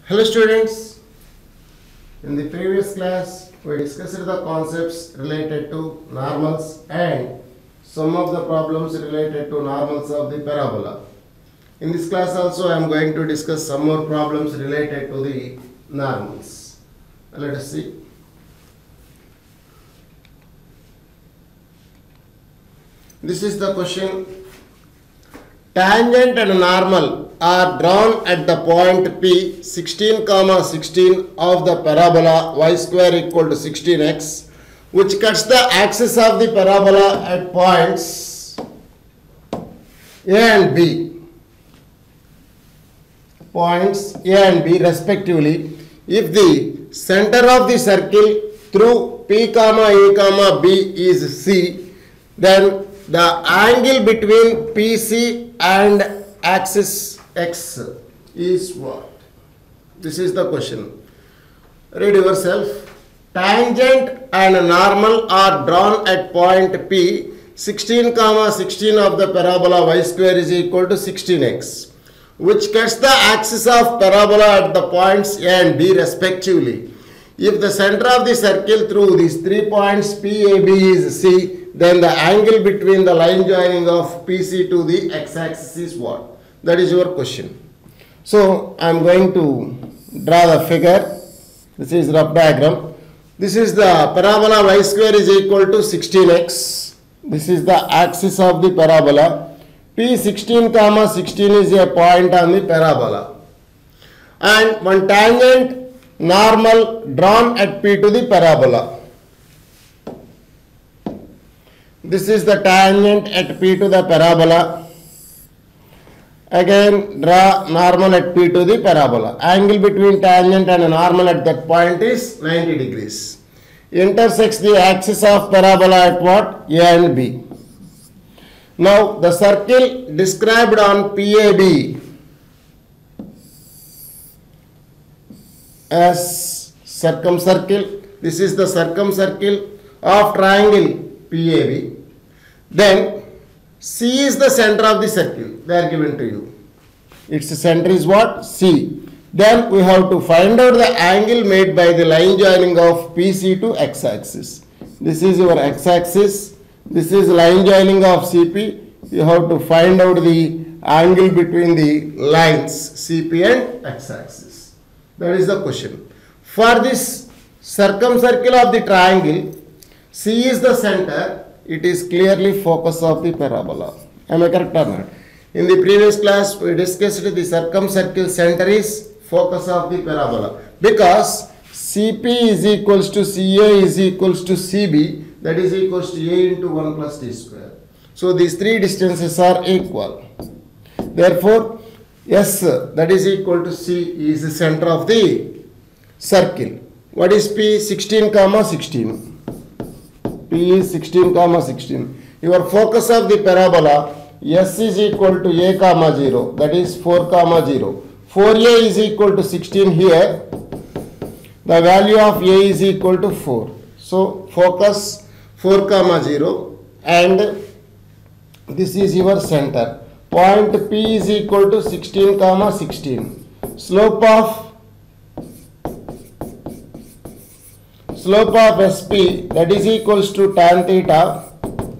Hello students, in the previous class we discussed the concepts related to normals and some of the problems related to normals of the parabola. In this class also I am going to discuss some more problems related to the normals. Let us see. This is the question. Tangent and normal are drawn at the point P 16, 16 of the parabola y square equal to 16x, which cuts the axis of the parabola at points A and B. Points A and B respectively. If the center of the circle through P, E, B is C, then the angle between PC and axis X is what? This is the question. Read yourself. Tangent and normal are drawn at point P 16, 16 of the parabola y square is equal to 16x, which cuts the axis of parabola at the points A and B respectively. If the center of the circle through these 3 points PAB is C, then the angle between the line joining of PC to the x-axis is what? That is your question. So I am going to draw the figure. This is rough diagram. This is the parabola y square is equal to 16x. This is the axis of the parabola. P 16, 16 is a point on the parabola. And one tangent normal drawn at P to the parabola. This is the tangent at P to the parabola. Again, draw normal at P to the parabola. Angle between tangent and normal at that point is 90 degrees. Intersects the axis of parabola at what? A and B. Now, the circle described on PAB as circumcircle. This is the circumcircle of triangle PAB. Then C is the center of the circle. They are given to you. Its center is what? C. Then we have to find out the angle made by the line joining of PC to x-axis. This is your x-axis. This is line joining of CP. You have to find out the angle between the lines CP and x-axis. That is the question. For this circumcircle of the triangle, C is the center. It is clearly focus of the parabola. Am I correct or not? In the previous class, we discussed the circumcircle center is focus of the parabola. Because CP is equals to CA is equals to CB, that is equals to A into 1 plus T square. So these three distances are equal. Therefore, S that is equal to C is the center of the circle. What is P? 16, 16. P is 16, 16. Your focus of the parabola S is equal to A, 0. That is 4, 0. 4A is equal to 16 here. The value of A is equal to 4. So focus 4, 0 and this is your center. Point P is equal to 16, 16. Slope of SP that is equals to tan theta,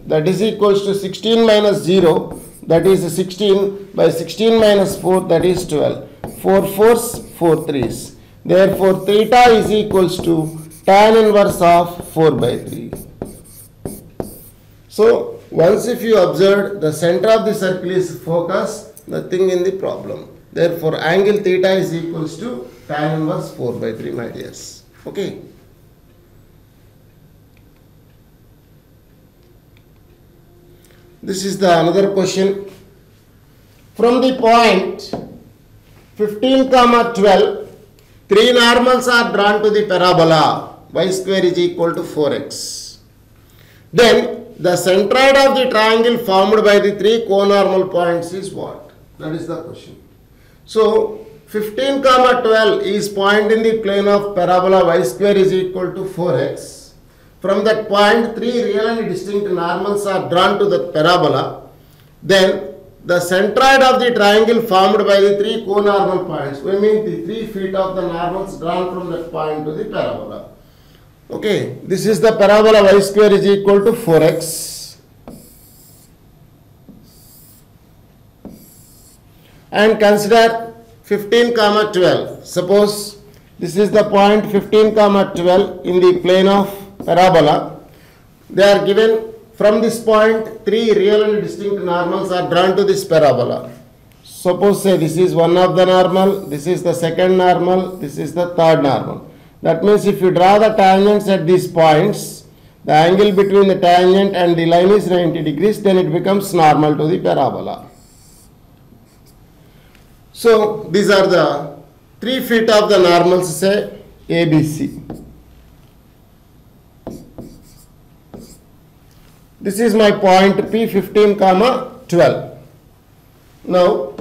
that is equals to 16 minus 0, that is 16 by 16 minus 4, that is 12. 4 4s, 4 3s. Therefore, theta is equals to tan inverse of 4 by 3. So, once if you observe the center of the circle is focus, nothing in the problem. Therefore, angle theta is equals to tan inverse 4 by 3, my dears. Okay. This is the another question. From the point 15, 12, three normals are drawn to the parabola. Y square is equal to 4x. Then the centroid of the triangle formed by the three conormal points is what? That is the question. So 15, 12 is point in the plane of parabola y square is equal to 4x. From that point, three real and distinct normals are drawn to the parabola. Then the centroid of the triangle formed by the three co-normal points. We mean the 3 feet of the normals drawn from that point to the parabola. Okay, this is the parabola y square is equal to 4x. And consider 15, 12. Suppose this is the point 15, 12 in the plane of parabola. They are given from this point 3 real and distinct normals are drawn to this parabola. Suppose say this is one of the normal, this is the second normal, this is the third normal. That means if you draw the tangents at these points, the angle between the tangent and the line is 90 degrees, then it becomes normal to the parabola. So these are the 3 feet of the normals, say ABC. This is my point P 15, 12. Now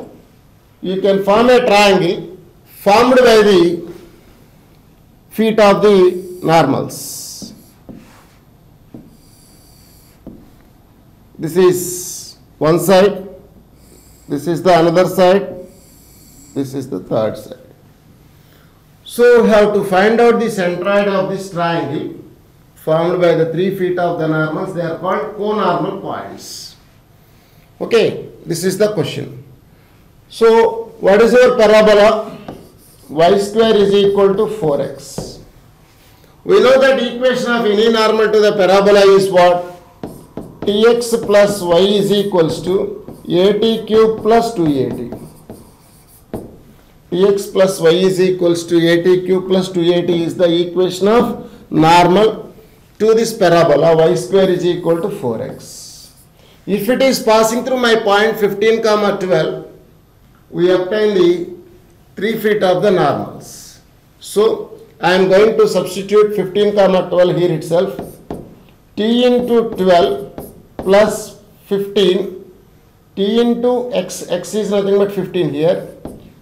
you can form a triangle formed by the feet of the normals. This is one side, this is the another side, this is the third side. So we have to find out the centroid of this triangle formed by the 3 feet of the normals. They are called co-normal points. Okay, this is the question. So what is your parabola? Y square is equal to 4x. We know that equation of any normal to the parabola is what? Tx plus y is equals to at cube plus 2at. Tx plus y is equals to at cube plus 2at is the equation of normal to this parabola. Y square is equal to 4x. If it is passing through my point 15, 12, we obtain the 3 feet of the normals. So I am going to substitute 15, 12 here itself. T into 12 plus 15, T into x is nothing but 15 here.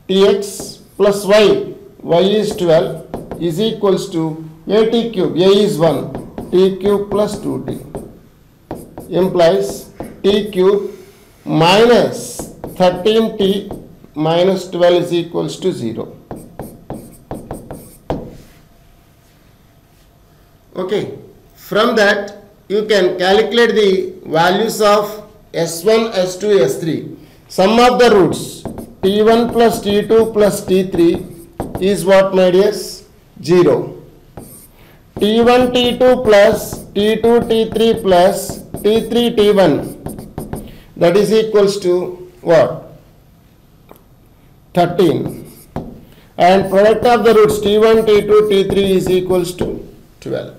Tx plus y is 12 is equals to at cube, a is 1, t cube plus 2t implies t cube minus 13t minus 12 is equals to 0. Okay, from that you can calculate the values of S1, S2, S3. Sum of the roots T1 plus T2 plus T3 is what, my dears? 0. T1 T2 plus T2 T3 plus T3 T1, that is equals to what? 13. And product of the roots T1 T2 T3 is equals to 12.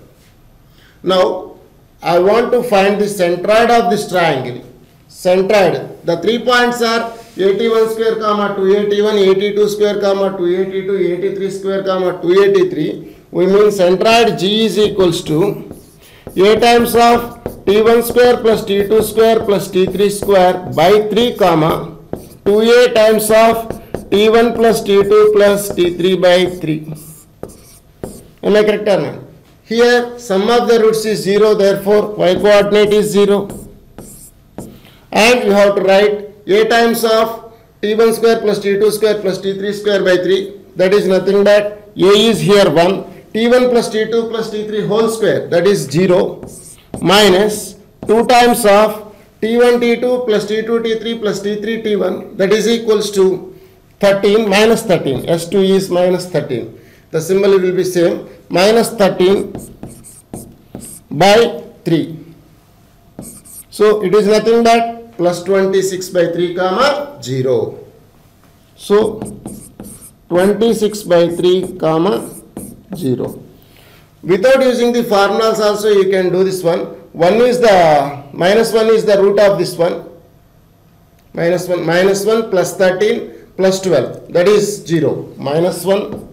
Now I want to find the centroid of this triangle. Centroid, the 3 points are 81 square, 281, 82 square, 282, 83 square, 283. We mean centroid G is equals to A times of T1 square plus T2 square plus T3 square by 3, 2A times of T1 plus T2 plus T3 by 3. Am I correct or not? Here sum of the roots is 0, therefore y coordinate is 0. And you have to write A times of T1 square plus T2 square plus T3 square by 3. That is nothing but A is here 1. T1 plus T2 plus T3 whole square, that is 0, minus 2 times of T1 T2 plus T2 T3 plus T3 T1, that is equals to 13 minus 13. S2 is minus 13. The symbol will be same. Minus 13 by 3. So it is nothing but plus 26 by 3, 0. So 26 by 3, 0. Without using the formulas also you can do this one. Minus 1 is the root of this one. Minus 1 plus 13 plus 12, that is 0. Minus 1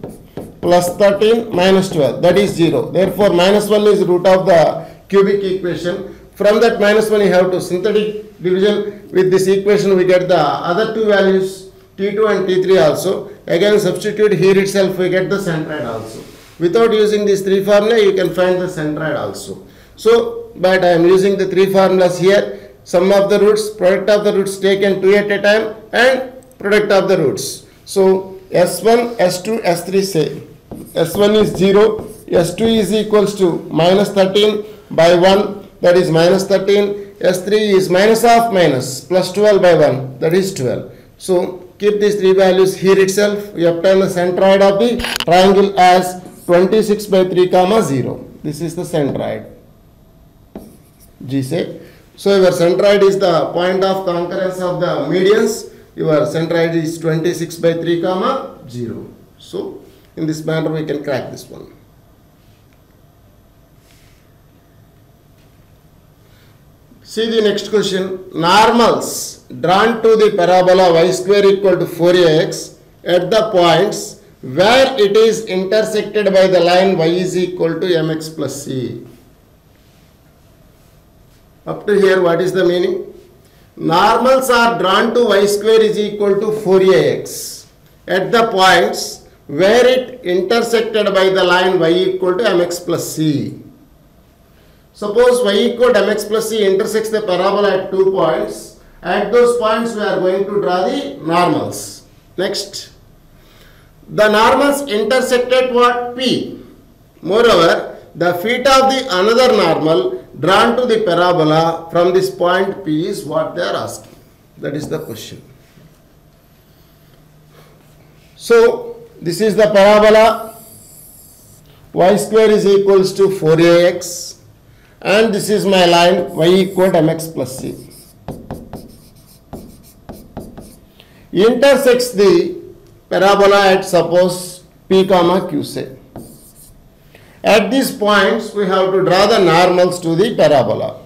plus 13 minus 12, that is 0. Therefore minus 1 is root of the cubic equation. From that minus 1 you have to synthetic division with this equation, we get the other two values T2 and T3 also. Again substitute here itself, we get the centroid also. Without using these three formula you can find the centroid also. So but I am using the three formulas here. sum of the roots, product of the roots taken 2 at a time, and product of the roots. So S1, S2, S3 say S1 is 0, S2 is equals to minus 13 by 1, that is minus 13, S3 is minus of minus plus 12 by 1, that is 12. So keep these three values here itself. We obtain the centroid of the triangle as 26 by 3 comma 0. This is the centroid. G say. So your centroid is the point of concurrence of the medians. Your centroid is 26 by 3 comma 0. So in this manner we can crack this one. See the next question. Normals drawn to the parabola y square equal to 4ax at the points where it is intersected by the line y is equal to mx plus c. Up to here, what is the meaning? Normals are drawn to y square is equal to 4ax at the points where it intersected by the line y equal to mx plus c. Suppose y equal to mx plus c intersects the parabola at 2 points. At those points we are going to draw the normals. Next, the normals intersect at what? P. Moreover, the feet of the another normal drawn to the parabola from this point P is what they are asking. That is the question. So this is the parabola. Y square is equals to 4ax, and this is my line y equal to mx plus c. Intersects the parabola at suppose P comma Q say. At these points we have to draw the normals to the parabola.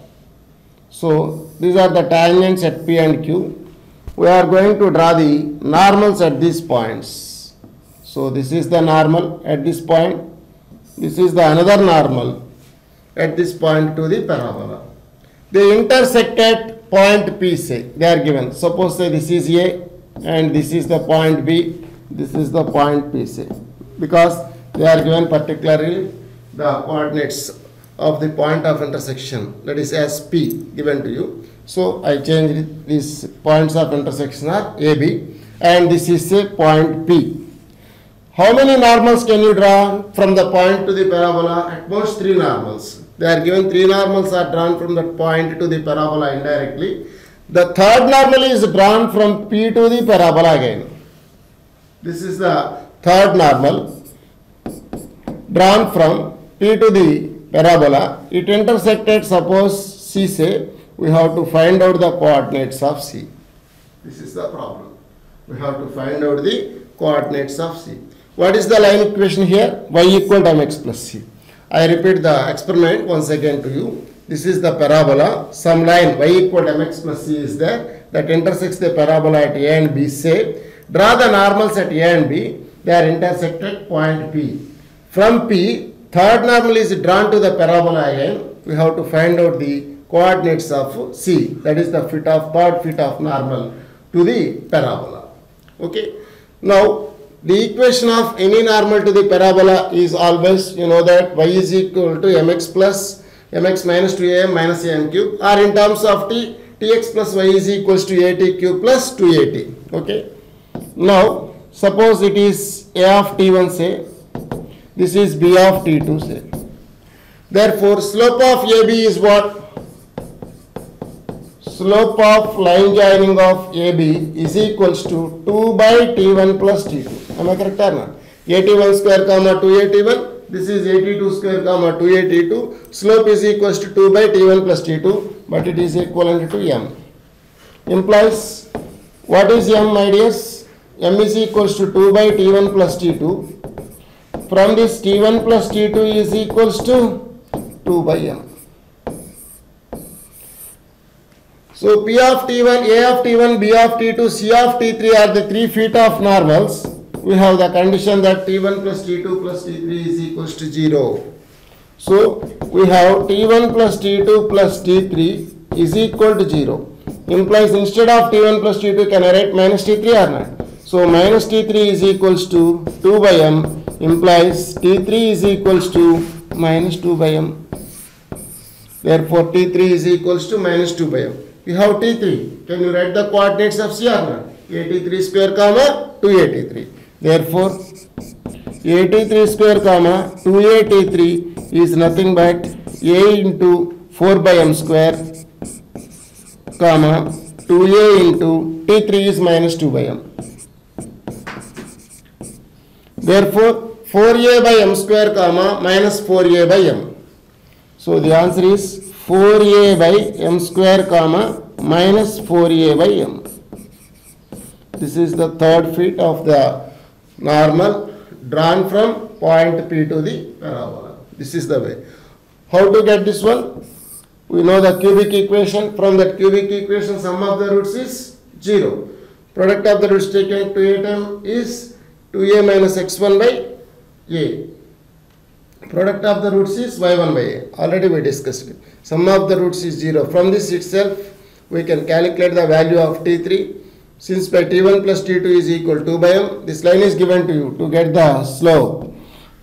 So these are the tangents at P and Q. We are going to draw the normals at these points. So this is the normal at this point. This is the another normal at this point to the parabola. They intersect at point P say. They are given. Suppose say this is A and this is the point B. This is the point P say. Because they are given particularly the coordinates of the point of intersection, that is as P given to you. So I change these points of intersection are AB, and this is a point P. How many normals can you draw from the point to the parabola? At most 3 normals. They are given 3 normals are drawn from the point to the parabola indirectly. The third normal is drawn from P to the parabola again. This is the third normal drawn from P to the parabola. It intersected suppose C say. We have to find out the coordinates of C. This is the problem. We have to find out the coordinates of C. What is the line equation here? Y equal to mx plus c. I repeat the experiment once again to you. This is the parabola. Some line y equal to mx plus c is there that intersects the parabola at A and B. Say, draw the normals at A and B. They are intersected point P. From P, third normal is drawn to the parabola again. We have to find out the coordinates of C. That is the third fit of normal to the parabola. Okay. Now, the equation of any normal to the parabola is always, you know that y is equal to mx plus mx minus 2am minus am cube, or in terms of t, tx plus y is equals to at cube plus 2at. Okay. Now, suppose it is a of t1 say, this is b of t2 say. Therefore, slope of AB is what? Slope of line joining of AB is equals to 2 by t1 plus t2. Am I correct or not? 81 square comma 281. This is 82 square comma 282. Slope is equals to 2 by t1 plus t2, but it is equivalent to m. Implies, what is m, my dears? M is equals to 2 by t1 plus t2. From this, t1 plus t2 is equals to 2 by m. So P of T1, A of T1, B of T2, C of T3 are the 3 feet of normals. We have the condition that T1 plus T2 plus T3 is equals to 0. So we have T1 plus T2 plus T3 is equal to 0. Implies instead of T1 plus T2 can I write minus T3 or not? So minus T3 is equals to 2 by m, implies T3 is equals to minus 2 by m. Therefore T3 is equals to minus 2 by m. We have T3. Can you write the coordinates of C or not? 83 square comma 283. Therefore, 83 square comma 283 is nothing but A into 4 by m square comma 2A into T3 is minus 2 by m. Therefore, 4A by m square comma minus 4A by m. So the answer is 4A by m square comma minus 4A by m. This is the third feet of the normal drawn from point P to the parabola. This is the way. How to get this one? We know the cubic equation. From that cubic equation, sum of the roots is 0. Product of the roots taken to 8m is 2a minus x1 by a. Product of the roots is y1 by a. Already we discussed it. Sum of the roots is 0. From this itself, we can calculate the value of T3. Since by T1 plus T2 is equal to 2 by m, this line is given to you to get the slope.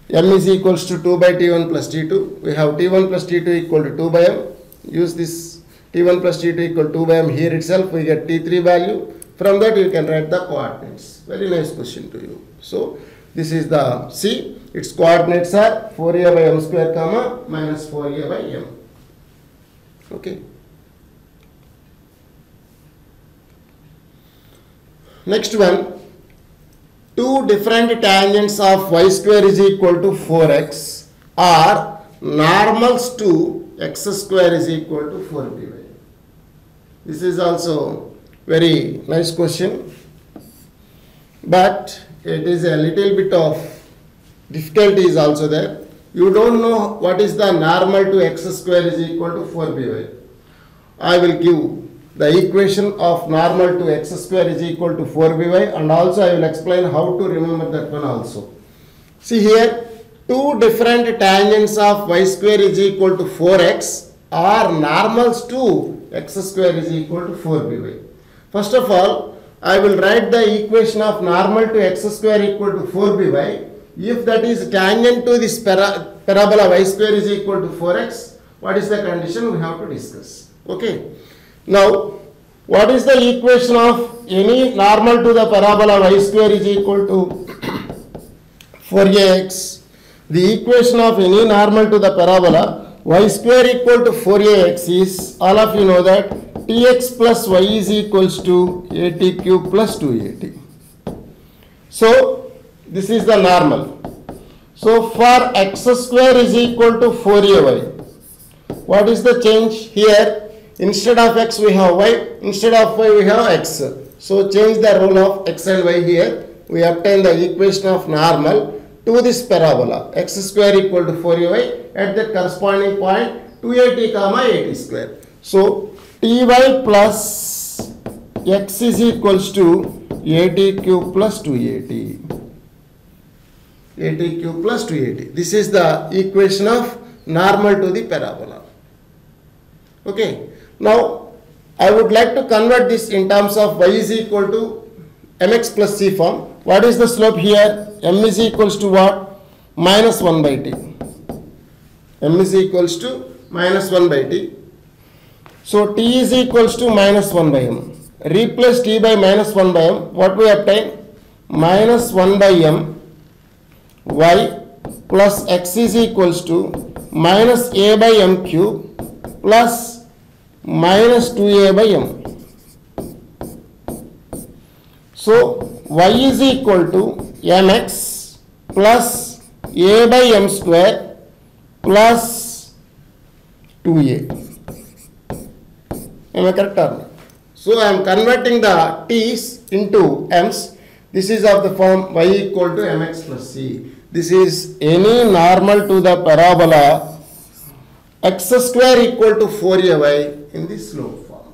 M is equals to 2 by T1 plus T2. We have T1 plus T2 equal to 2 by m. Use this T1 plus T2 equal to 2 by m here itself. We get T3 value. From that you can write the coordinates. Very nice question to you. So this is the C. Its coordinates are 4a by m square comma minus 4a by m. Okay. Next one. Two different tangents of y square is equal to 4x are normals to x square is equal to 4by. This is also very nice question, but it is a little bit of difficulty is also there. You don't know what is the normal to x square is equal to 4by. I will give the equation of normal to x square is equal to 4by, and also I will explain how to remember that one also. See here, two different tangents of y square is equal to 4x are normals to x square is equal to 4by. First of all, I will write the equation of normal to x square equal to 4by. If that is tangent to this parabola y square is equal to 4x, what is the condition we have to discuss. Okay. Now, what is the equation of any normal to the parabola y square is equal to 4ax? The equation of any normal to the parabola y square equal to 4ax is, all of you know that tx plus y is equals to at cube plus 2at. So, this is the normal. So, for x square is equal to 4ay. What is the change here? Instead of x we have y, instead of y we have x. So change the role of x and y here. We obtain the equation of normal to this parabola. X square equal to 4ay at that corresponding point 2at comma 8 square. So ty plus x is equals to at cube plus 2at. At cube plus 2at. This is the equation of normal to the parabola. Okay. Now, I would like to convert this in terms of y is equal to mx plus c form. What is the slope here? M is equals to what? Minus 1 by t. M is equals to minus 1 by t. So, t is equals to minus 1 by m. Replace t by minus 1 by m. What we obtain? Minus 1 by m y plus x is equals to minus a by m cube plus minus 2a by m. So, y is equal to mx plus a by m square plus 2a. Am I correct or not? So, I am converting the t's into m's. This is of the form y equal to mx plus c. This is any normal to the parabola x square equal to 4ay in the slope form.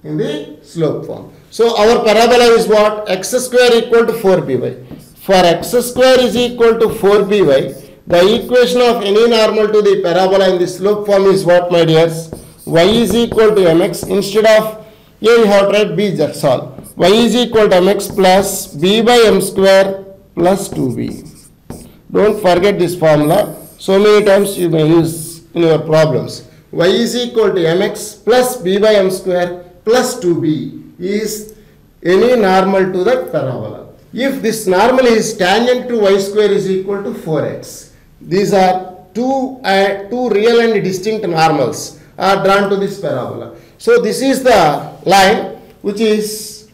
In the slope form. So our parabola is what? X square equal to 4by. For x square is equal to 4by, the equation of any normal to the parabola in the slope form is what, my dears? Y is equal to mx. Instead of a, you have to write b, that's all. Y is equal to mx plus b by m square plus 2b. Don't forget this formula. So many times you may use in your problems. Y is equal to mx plus b by m square plus 2b is any normal to that parabola. If this normal is tangent to y square is equal to 4x, these are two real and distinct normals are drawn to this parabola. So this is the line which is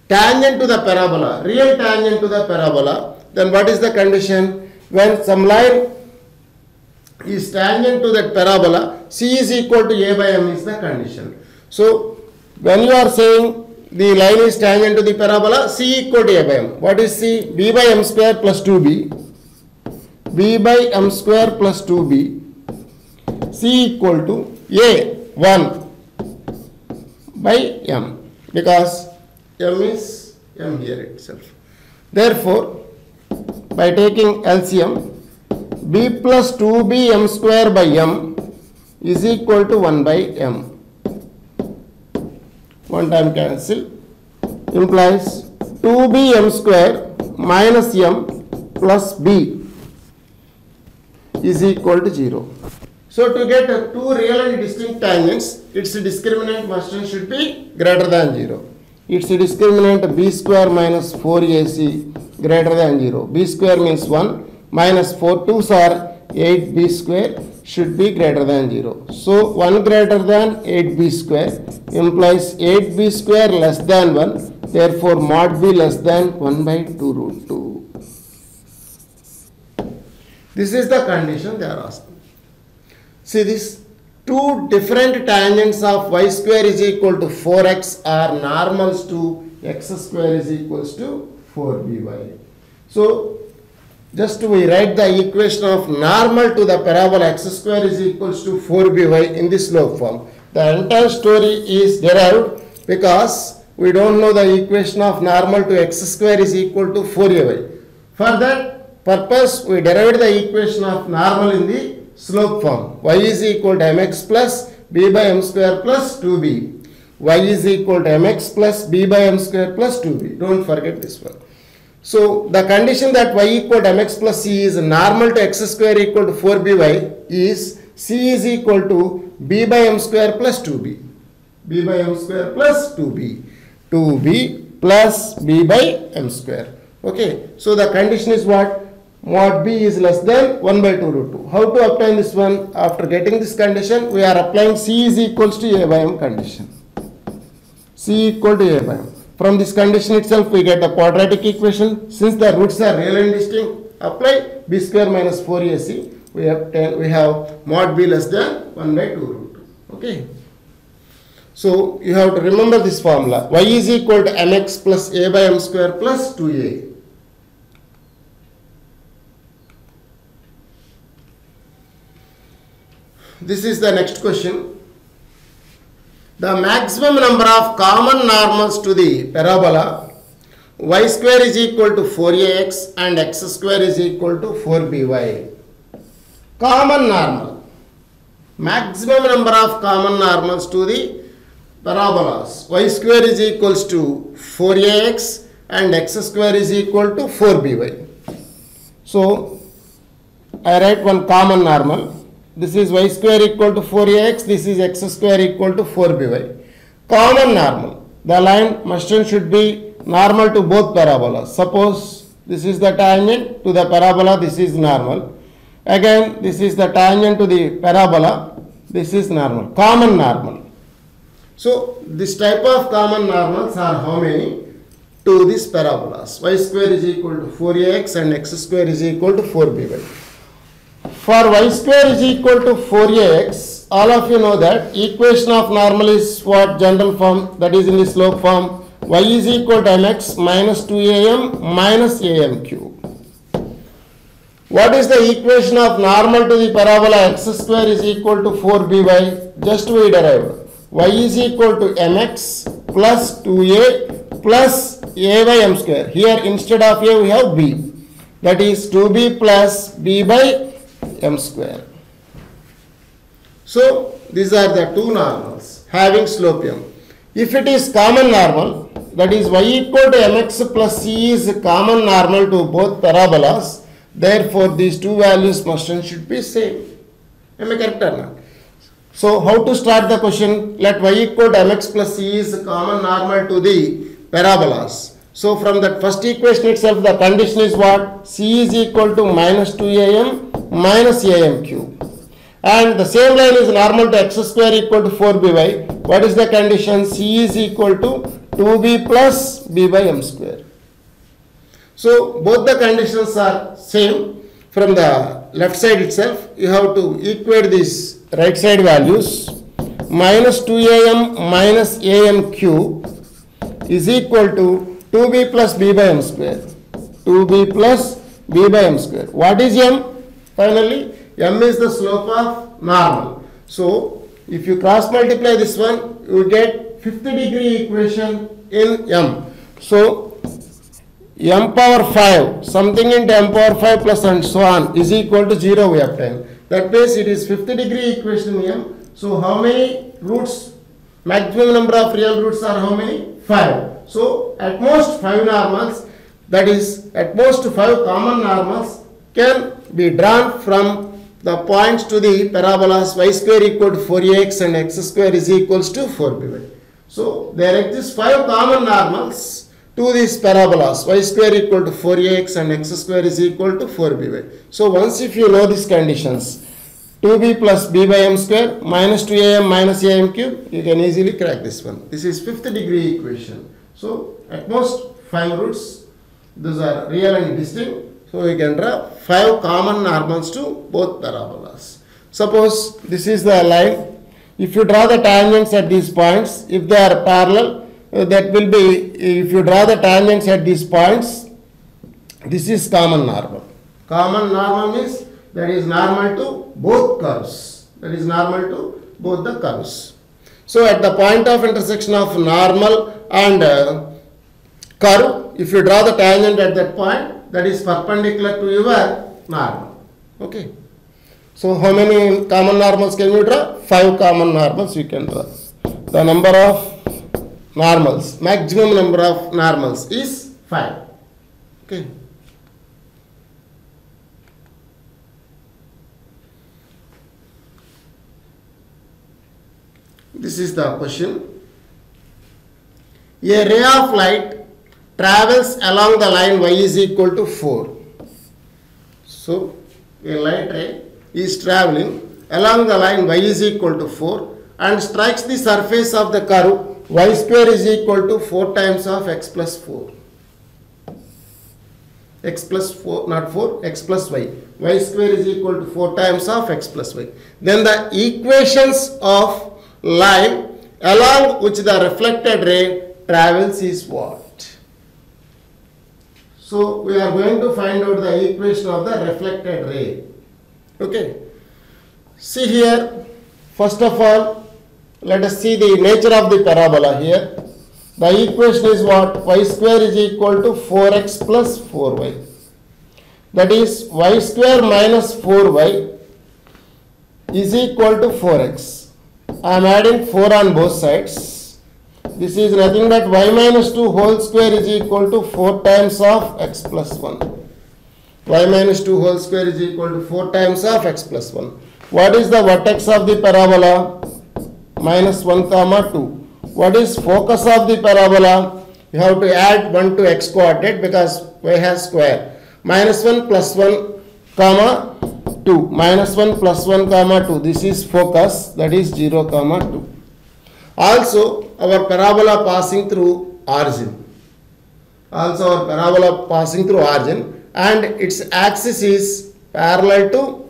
tangent to the parabola, real tangent to the parabola. Then what is the condition? When some line is tangent to that parabola, c is equal to a by m is the condition. So when you are saying the line is tangent to the parabola, c equal to a by m. What is c? b by m square plus 2b. b by m square plus 2b. c equal to a 1 by m, because m is m here itself. Therefore, by taking LCM, b plus 2b m square by m is equal to 1 by m. One time cancel, implies 2b m square minus m plus b is equal to 0. So to get two real and distinct tangents, its discriminant must and should be greater than 0. Its discriminant b square minus 4ac greater than 0. b square means 1 minus 4 2s are 8b square should be greater than 0. So 1 greater than 8b square implies 8b square less than 1. Therefore mod b less than 1 by 2 root 2. This is the condition they are asking. See this, two different tangents of y square is equal to 4x are normals to x square is equals to 4by. So just we write the equation of normal to the parabola x square is equals to 4by in the slope form. The entire story is derived because we don't know the equation of normal to x square is equal to 4ay. For that purpose, we derived the equation of normal in the slope form. Y is equal to mx plus b by m square plus 2b. Y is equal to mx plus b by m square plus 2b. Don't forget this one. So the condition that y equal to mx plus c is normal to x square equal to 4by is c is equal to b by m square plus 2b. b by m square plus 2b. 2b plus b by m square. Okay. So the condition is what? Mod b is less than 1 by 2 root 2. How to obtain this one? After getting this condition, we are applying c is equals to a by m condition. C equal to a by m. From this condition itself, we get the quadratic equation. Since the roots are real and distinct, apply b square minus 4ac. We have mod b less than 1 by 2 root 2. Okay. So you have to remember this formula. Y is equal to mx plus a by m square plus 2a. This is the next question. The maximum number of common normals to the parabola y square is equal to 4ax and x square is equal to 4by. Common normal. Maximum number of common normals to the parabolas. Y square is equals to 4ax and x square is equal to 4by. So I write one common normal. This is y square equal to 4ax, this is x square equal to 4by. Common normal. The line must and should be normal to both parabolas. Suppose this is the tangent to the parabola, this is normal. Again, this is the tangent to the parabola, this is normal. Common normal. So this type of common normals are how many to these parabolas? Y square is equal to 4ax and x square is equal to 4by. For y square is equal to 4ax, all of you know that equation of normal is what? General form, that is in the slope form. Y is equal to mx minus 2am minus am cube. What is the equation of normal to the parabola x square is equal to 4by? Just we derived. Y is equal to mx plus 2a plus a by m square. Here instead of a we have b. That is 2b plus b by m square. So these are the two normals having slope m. If it is common normal, that is y equal to mx plus c is common normal to both parabolas, therefore these two values must and should be same. Am I correct or not? So how to start the question? Let y equal to mx plus c is common normal to the parabolas. So from that first equation itself, the condition is what? C is equal to minus 2am minus am cube. And the same line is normal to x square equal to 4by. What is the condition? C is equal to 2b plus b by m square. So both the conditions are same. From the left side itself, you have to equate these right side values. Minus 2am minus am cube is equal to 2b plus b by m square. 2b plus b by m square. What is m? Finally, m is the slope of normal. So, if you cross multiply this one, you get 50-degree equation in m. So, m power 5, something into m power 5 plus and so on is equal to 0 we obtain. That means it is 50-degree equation in m. So, how many roots? Maximum number of real roots are how many? 5. So, at most 5 normals, that is at most 5 common normals can be drawn from the points to the parabolas y square equal to 4ax and x square is equals to 4by. So, there exist 5 common normals to these parabolas y square equal to 4ax and x square is equal to 4by. So, once if you know these conditions, 2b plus b by m square minus 2am minus am cube, you can easily crack this one. This is 50-degree equation. So, at most 5 roots, those are real and distinct. So, we can draw 5 common normals to both parabolas. Suppose this is the line. If you draw the tangents at these points, if they are parallel, that will be, if you draw the tangents at these points, this is common normal. Common normal means that is normal to both curves. That is normal to both the curves. So, at the point of intersection of normal and curve, if you draw the tangent at that point, that is perpendicular to your normal. Okay. So, how many common normals can you draw? 5 common normals you can draw. The number of normals, maximum number of normals is 5. Okay. This is the question. A ray of light travels along the line y is equal to 4. So, a light ray is traveling along the line y is equal to 4 and strikes the surface of the curve y square is equal to 4 times of x plus 4. X plus 4, not 4, x plus y. Y square is equal to 4 times of x plus y. Then the equations of line along which the reflected ray travels is what? So, we are going to find out the equation of the reflected ray. Okay. See here, first of all, let us see the nature of the parabola here. The equation is what? Y square is equal to 4x plus 4y. That is, y square minus 4y is equal to 4x. I am adding 4 on both sides. This is nothing but y minus 2 whole square is equal to 4 times of x plus 1. Y minus 2 whole square is equal to 4 times of x plus 1. What is the vertex of the parabola? Minus 1 comma 2. What is focus of the parabola? You have to add 1 to x coordinate because y has square. Minus 1 plus 1 comma 2. Minus 1 plus 1 comma 2. This is focus, that is 0 comma 2. Also, our parabola passing through origin. And its axis is parallel to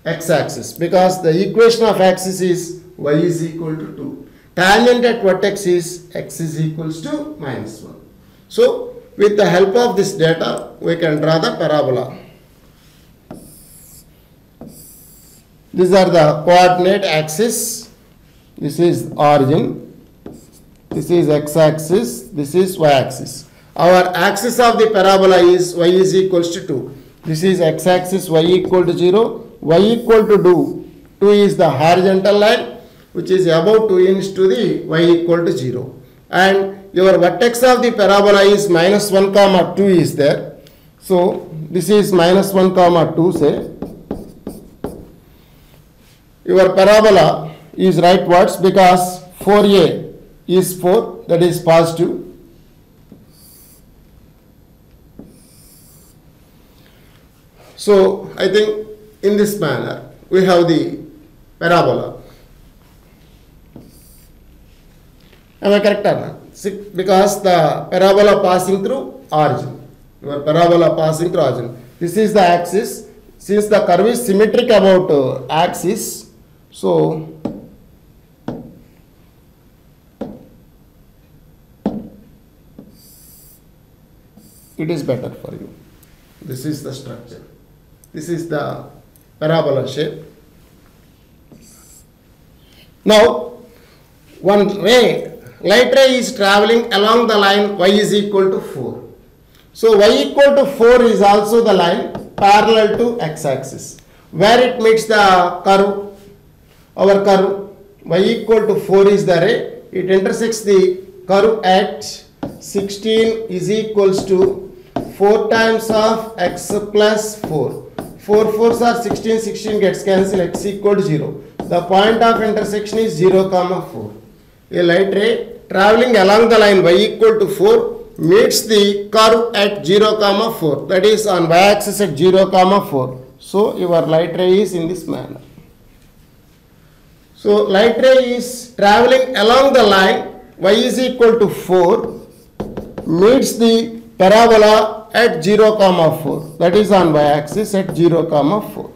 x-axis because the equation of axis is y is equal to 2. Tangent at vertex is x is equals to minus 1. So, with the help of this data, we can draw the parabola. These are the coordinate axis. This is origin, this is x-axis, this is y-axis. Our axis of the parabola is y is equals to 2. This is x-axis, y equal to 0, y equal to 2. 2 is the horizontal line which is above 2 inch to the y equal to 0. And your vertex of the parabola is minus 1 comma 2 is there. So, this is minus 1 comma 2 say. Your parabola is rightwards because 4a is 4, that is positive. So I think in this manner we have the parabola. Am I correct or not? Because the parabola passing through origin. Your parabola passing through origin. This is the axis. Since the curve is symmetric about axis, so it is better for you. This is the structure. This is the parabola shape. Now, one light ray is traveling along the line y is equal to 4. So, y equal to 4 is also the line parallel to x-axis, where it meets the curve, our curve, y equal to 4 is the ray, it intersects the curve at 16 is equals to 4 times of x plus 4. 4 4s are 16, 16 gets cancelled, x equal to 0. The point of intersection is 0, 4. A light ray traveling along the line y equal to 4 meets the curve at 0, 4. That is on y-axis at 0, 4. So your light ray is in this manner. So light ray is traveling along the line y is equal to 4 meets the parabola at 0, 4. That is on y-axis at 0, 4.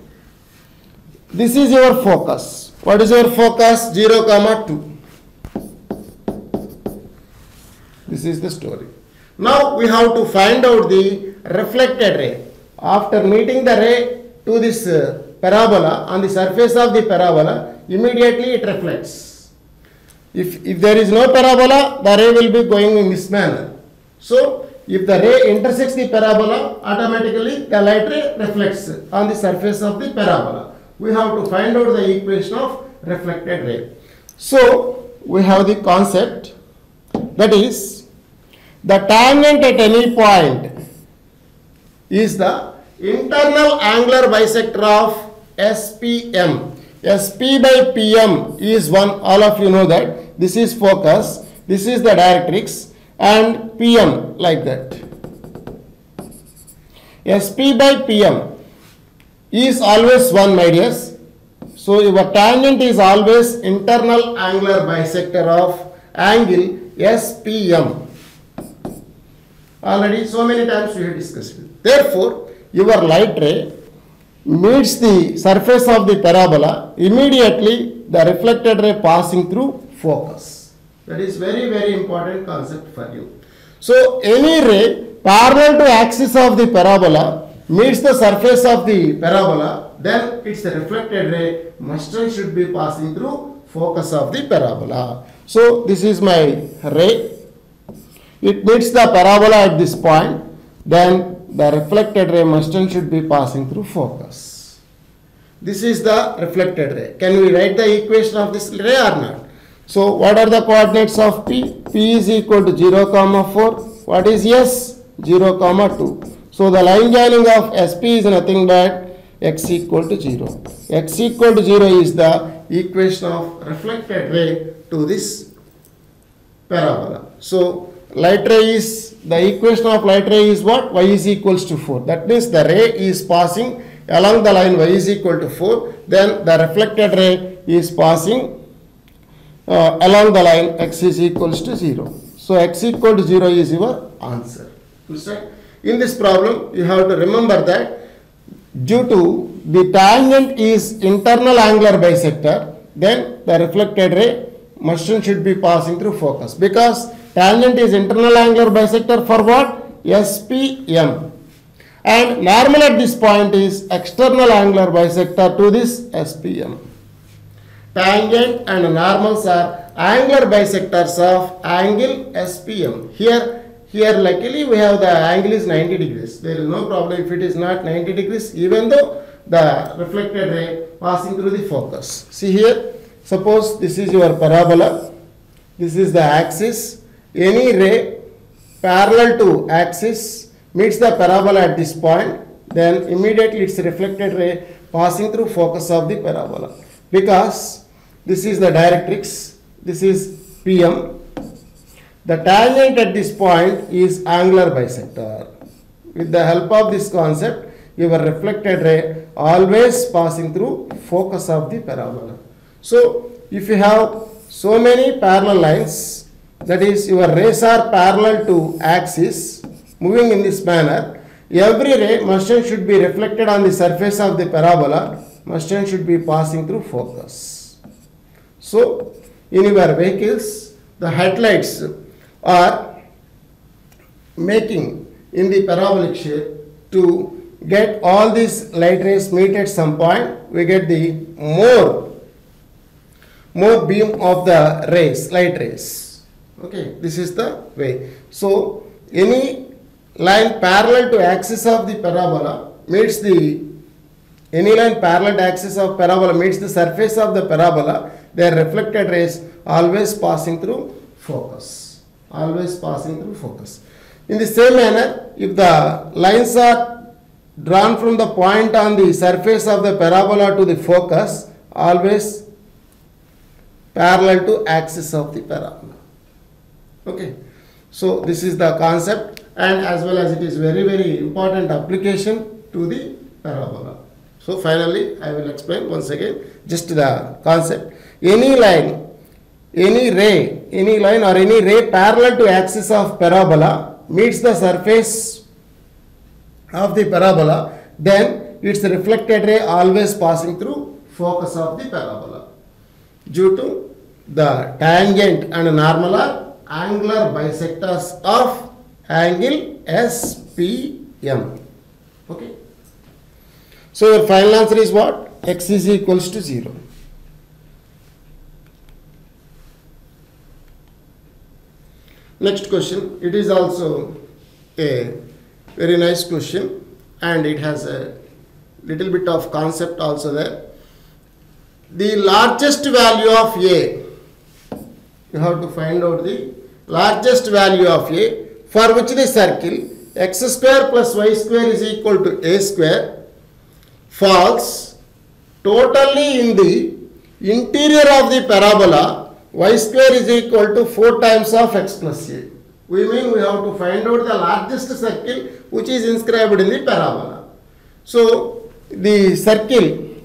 This is your focus. What is your focus? 0, 2. This is the story. Now we have to find out the reflected ray. After meeting the ray to this parabola, on the surface of the parabola, immediately it reflects. If there is no parabola, the ray will be going in this manner. So, if the ray intersects the parabola, automatically the light ray reflects on the surface of the parabola. We have to find out the equation of reflected ray. So, we have the concept, that is, the tangent at any point is the internal angular bisector of SPM. SP by PM is 1, all of you know that. This is focus, this is the directrix, and PM like that. SP by PM is always 1, my dears. So your tangent is always internal angular bisector of angle SPM. Already so many times we have discussed it. Therefore, your light ray meets the surface of the parabola, immediately the reflected ray passing through focus. That is very, very important concept for you. So, any ray parallel to axis of the parabola meets the surface of the parabola, then its reflected ray must and should be passing through focus of the parabola. So, this is my ray. It meets the parabola at this point, then the reflected ray must and should be passing through focus. This is the reflected ray. Can we write the equation of this ray or not? So, what are the coordinates of P? P is equal to 0, 4. What is S? 0, 2. So, the line joining of SP is nothing but x equal to 0. X equal to 0 is the equation of reflected ray to this parabola. So, light ray is, the equation of light ray is what? Y is equals to 4. That means the ray is passing along the line y is equal to 4. Then the reflected ray is passing along the line x is equals to 0. So, x equal to 0 is your answer. Understand? In this problem, you have to remember that due to the tangent is internal angular bisector, then the reflected ray must and should be passing through focus, because tangent is internal angular bisector for what? SPM. And normal at this point is external angular bisector to this SPM. Tangent and normals are angular bisectors of angle SPM. Here luckily we have the angle is 90 degrees. There is no problem if it is not 90 degrees, even though the reflected ray passing through the focus. See here, suppose this is your parabola, this is the axis. Any ray parallel to axis meets the parabola at this point, then immediately its reflected ray passing through focus of the parabola. Because this is the directrix, this is PM. The tangent at this point is angular bisector. With the help of this concept, your reflected ray always passing through focus of the parabola. So, if you have so many parallel lines, that is your rays are parallel to axis moving in this manner, every ray must and should be reflected on the surface of the parabola, must and should be passing through focus. So, in your vehicles, the headlights are making in the parabolic shape. To get all these light rays meet at some point, we get the more beam of the rays, light rays. Okay, this is the way. So, any line parallel to axis of the parabola meets the, any line parallel to axis of parabola meets the surface of the parabola, their reflected rays always passing through focus. Always passing through focus. In the same manner, if the lines are drawn from the point on the surface of the parabola to the focus, always parallel to axis of the parabola. Okay. So, this is the concept, and as well as it is very important application to the parabola. So, finally, I will explain once again just the concept. Any line, any line or any ray parallel to axis of parabola meets the surface of the parabola, then its reflected ray always passing through focus of the parabola. Due to the tangent and normal are angular bisectors of angle SPM. Okay. So your final answer is what? X is equals to 0. Next question. It is also a very nice question, and it has a little bit of concept also there. The largest value of A, you have to find out the largest value of A for which the circle x square plus y square is equal to a square falls totally in the interior of the parabola y square is equal to 4 times of x plus a. We mean we have to find out the largest circle which is inscribed in the parabola. So, the circle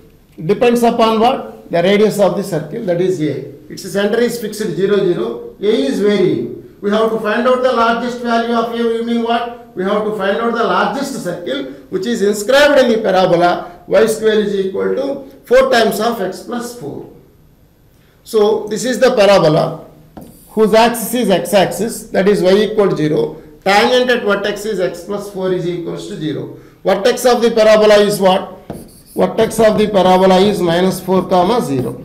depends upon what? The radius of the circle, that is A. Its center is fixed 0, 0. A is varying. We have to find out the largest value of A. We mean what? We have to find out the largest circle which is inscribed in the parabola y square is equal to 4 times of x plus 4. So, this is the parabola whose axis is x-axis, that is y equal to 0. Tangent at vertex is x plus 4 is equals to 0. Vertex of the parabola is what? Vertex of the parabola is minus 4 comma 0.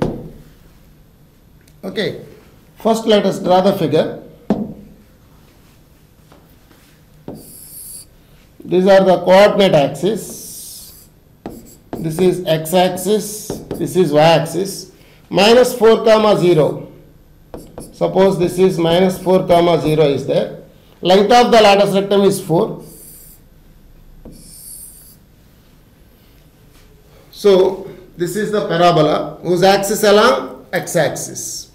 Okay. First let us draw the figure. These are the coordinate axis. This is x-axis, this is y-axis. Minus 4 comma 0. Suppose this is minus 4 comma 0 is there. Length of the latus rectum is 4. So, this is the parabola whose axis along x-axis.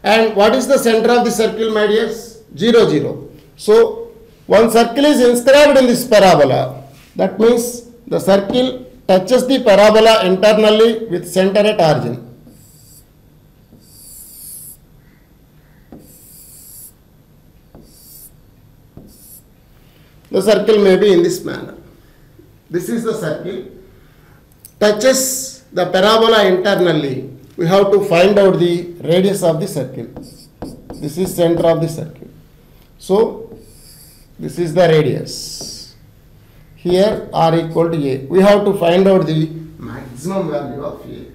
And what is the center of the circle, my dears? 0, 0. So, one circle is inscribed in this parabola. That means the circle touches the parabola internally with center at origin. The circle may be in this manner. This is the circle, touches the parabola internally. We have to find out the radius of the circle. This is center of the circle. So, this is the radius. Here r equal to a. We have to find out the maximum value of a.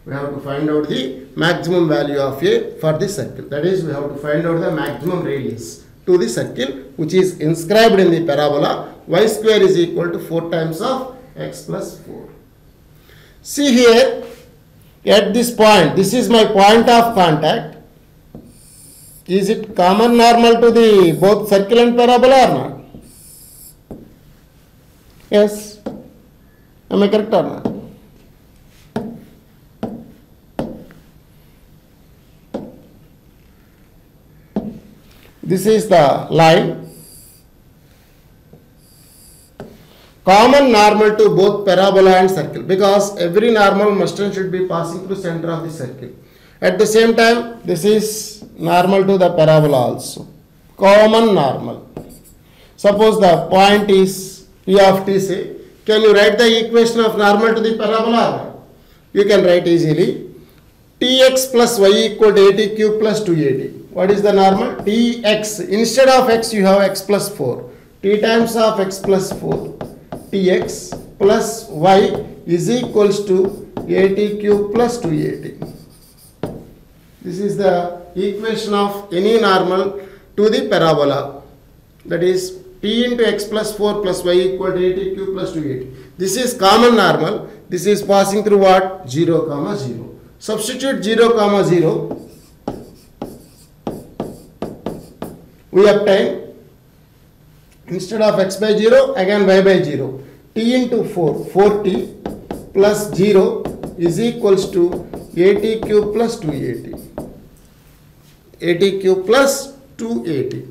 We have to find out the maximum value of a for this circle. That is, we have to find out the maximum radius to the circle which is inscribed in the parabola y square is equal to 4 times of x plus 4. See here, at this point, this is my point of contact. Is it common normal to the both circle and parabola or not? Yes. Am I correct or not? This is the line. Common normal to both parabola and circle, because every normal must and should be passing through center of the circle. At the same time, this is normal to the parabola also. Common normal. Suppose the point is P of t, say. Can you write the equation of normal to the parabola? You can write easily. Tx plus y equal to 80 cube plus 280. What is the normal? Tx. Instead of x, you have x plus 4. T times of x plus 4. Tx plus y is equals to 80 cube plus 280. This is the equation of any normal to the parabola. That is t into x plus 4 plus y equal to 80 cube plus 280. This is common normal. This is passing through what? 0, comma 0. Substitute 0, comma 0. We obtain, instead of x by 0, again y by 0. T into 4, 4t plus 0 is equals to 80 cube plus 280. 80 cube plus 280.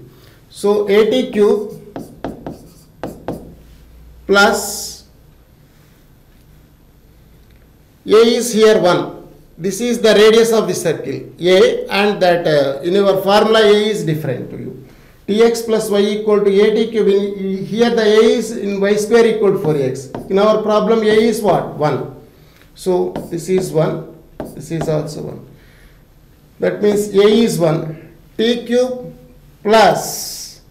So 80 cube plus A is here 1. This is the radius of the circle A, and that in your formula A is different to you. Tx plus y equal to 80 cube. Here the A is in y square equal to 4x. In our problem A is what? 1. So this is 1. This is also 1. That means A is 1. T cube plus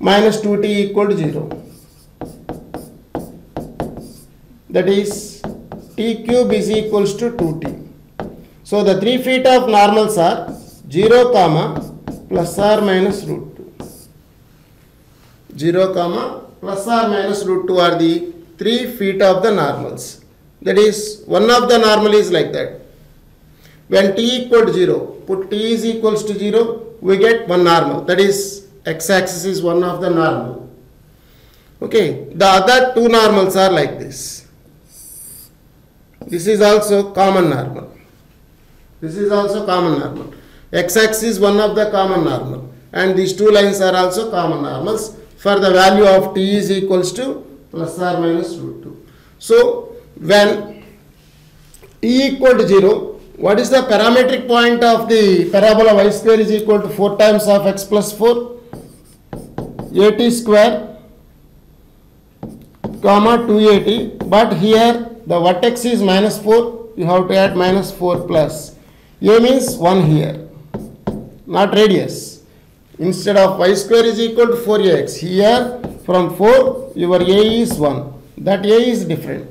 minus 2t equal to 0. That is t cube is equals to 2t. So the 3 feet of normals are 0, comma plus or minus root 2. 0, comma plus or minus root 2 are the 3 feet of the normals. That is, one of the normal is like that. When t equal to 0, put t is equals to 0, we get one normal. That is, x-axis is one of the normal. Okay, the other two normals are like this. This is also common normal. This is also common normal. X-axis is one of the common normal, and these two lines are also common normals for the value of t is equals to plus or minus root 2. So when t equal to 0, what is the parametric point of the parabola? Y square is equal to 4 times of x plus 4, 80 square, comma 280, but here the vertex is minus 4, you have to add minus 4 plus. A means 1 here, not radius. Instead of y square is equal to 4ax, here from 4 your A is 1. That A is different.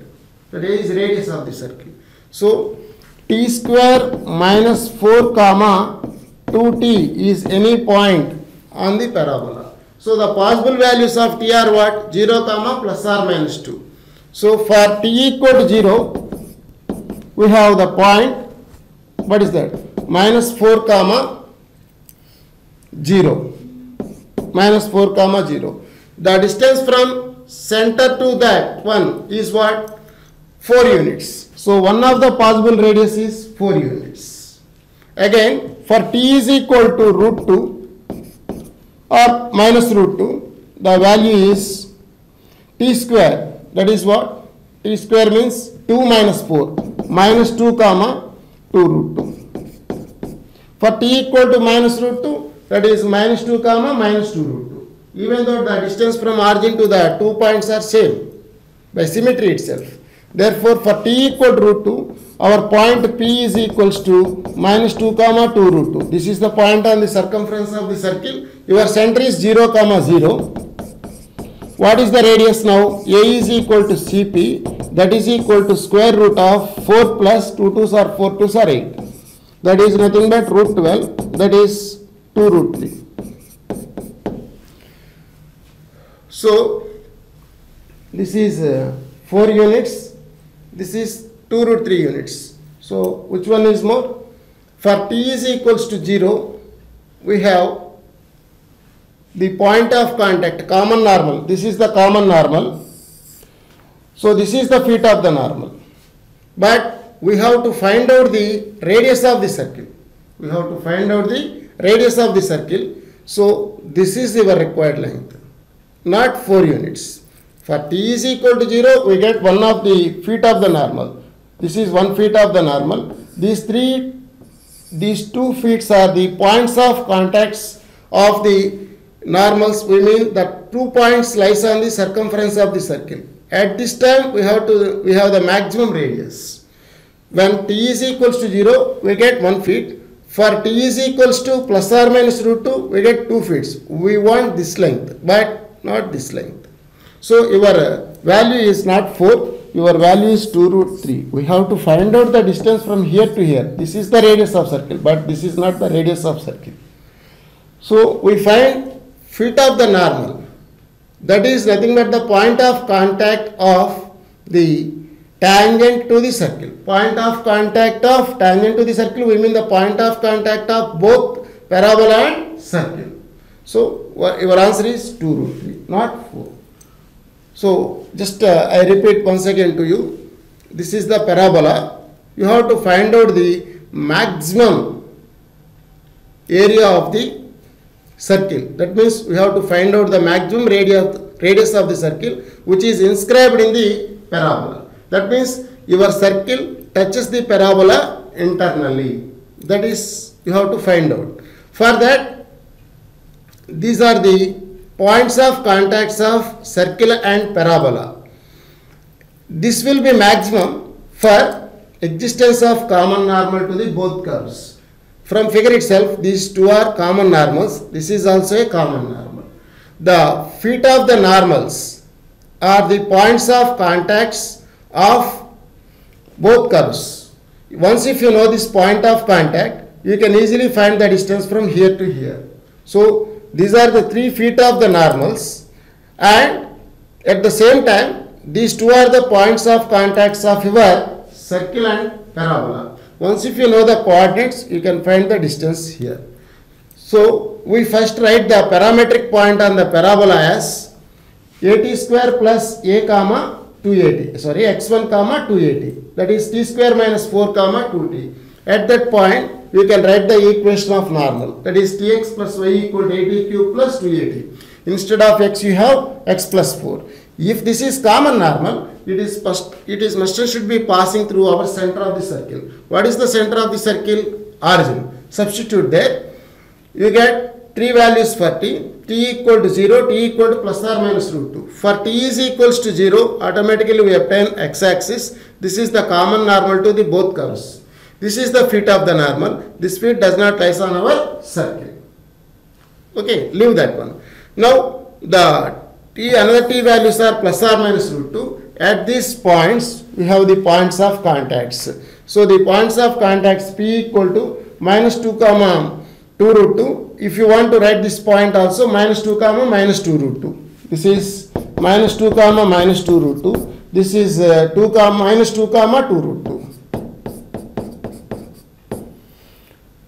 That A is radius of the circle. So t square minus 4 comma 2t is any point on the parabola. So the possible values of t are what? 0, comma plus or minus 2. So for t equal to 0, we have the point, what is that? Minus 4 comma 0. Minus 4 comma 0. The distance from center to that one is what? 4 units. So one of the possible radius is 4 units. Again, for t is equal to root 2 or minus root 2, the value is t square. That is what? T square means 2 minus 4. Minus 2 comma 2 root 2. For t equal to minus root 2, that is minus 2 comma minus 2 root 2. Even though the distance from origin to the 2 points are same by symmetry itself. Therefore, for t equal to root 2, our point P is equals to minus 2 comma 2 root 2. This is the point on the circumference of the circle. Your center is 0 comma 0. What is the radius now? A is equal to Cp, that is equal to square root of 4 plus 2 2s are 4 2s are 8. That is nothing but root 12, that is 2 root 3. So this is 4 units, this is 2 root 3 units. So which one is more? For t is equals to 0, we have the point of contact, common normal. This is the common normal. So this is the feet of the normal. But we have to find out the radius of the circle. We have to find out the radius of the circle. So this is your required length, not 4 units. For t is equal to 0, we get 1 of the feet of the normal. This is 1 feet of the normal. These 2 feet are the points of contacts of the normals. We mean that 2 points lies on the circumference of the circle. At this time, we have the maximum radius. When t is equals to 0, we get 1 feet. For t is equals to plus or minus root 2, we get 2 feet. We want this length, but not this length. So your value is not 4, your value is 2 root 3. We have to find out the distance from here to here. This is the radius of circle, but this is not the radius of circle. So we find feet of the normal. That is nothing but the point of contact of the tangent to the circle. Point of contact of tangent to the circle, we mean the point of contact of both parabola and circle. So your answer is 2 root 3, not 4. So just I repeat once again to you. This is the parabola. You have to find out the maximum area of the circle. That means we have to find out the maximum radius of the circle which is inscribed in the parabola. That means your circle touches the parabola internally. That is you have to find out. For that, these are the points of contacts of circle and parabola. This will be maximum for existence of common normal to the both curves. From figure itself, these two are common normals. This is also a common normal. The feet of the normals are the points of contacts of both curves. Once if you know this point of contact, you can easily find the distance from here to here. So these are the 3 feet of the normals, and at the same time these two are the points of contacts of your circle and parabola. Once if you know the coordinates, you can find the distance here. So we first write the parametric point on the parabola as at square plus a comma 2at, sorry, x1 comma 2at, that is t square minus 4 comma 2t. At that point, we can write the equation of normal, that is tx plus y equal to at cube plus 2at. Instead of x, you have x plus 4. If this is common normal, it must should be passing through our center of the circle. What is the center of the circle? Origin. Substitute there. You get 3 values for t equal to 0, t equal to plus or minus root 2. For t is equals to 0, automatically we obtain x-axis. This is the common normal to the both curves. This is the feet of the normal. This feet does not lie on our circle. Okay, leave that one. Now, another t values are plus or minus root 2. At these points, we have the points of contacts. So, the points of contacts p equal to minus 2 comma 2 root 2. If you want to write this point also, minus 2 comma minus 2 root 2. This is minus 2 comma minus 2 root 2. This is minus 2 comma 2 root 2.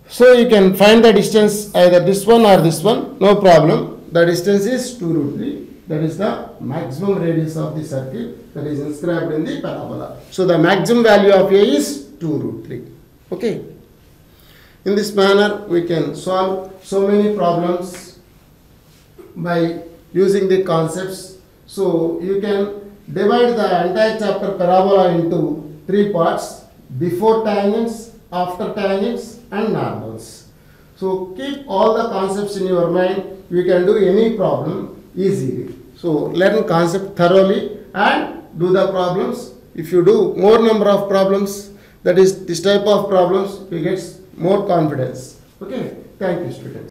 So you can find the distance either this one or this one, no problem. The distance is 2 root 3. That is the maximum radius of the circle that is inscribed in the parabola. So the maximum value of A is 2 root 3. Okay. In this manner, we can solve so many problems by using the concepts. So you can divide the entire chapter parabola into 3 parts: before tangents, after tangents, and normals. So keep all the concepts in your mind. You can do any problem easily. So learn concept thoroughly and do the problems. If you do more number of problems, that is this type of problems, you get more confidence. Okay, thank you, students.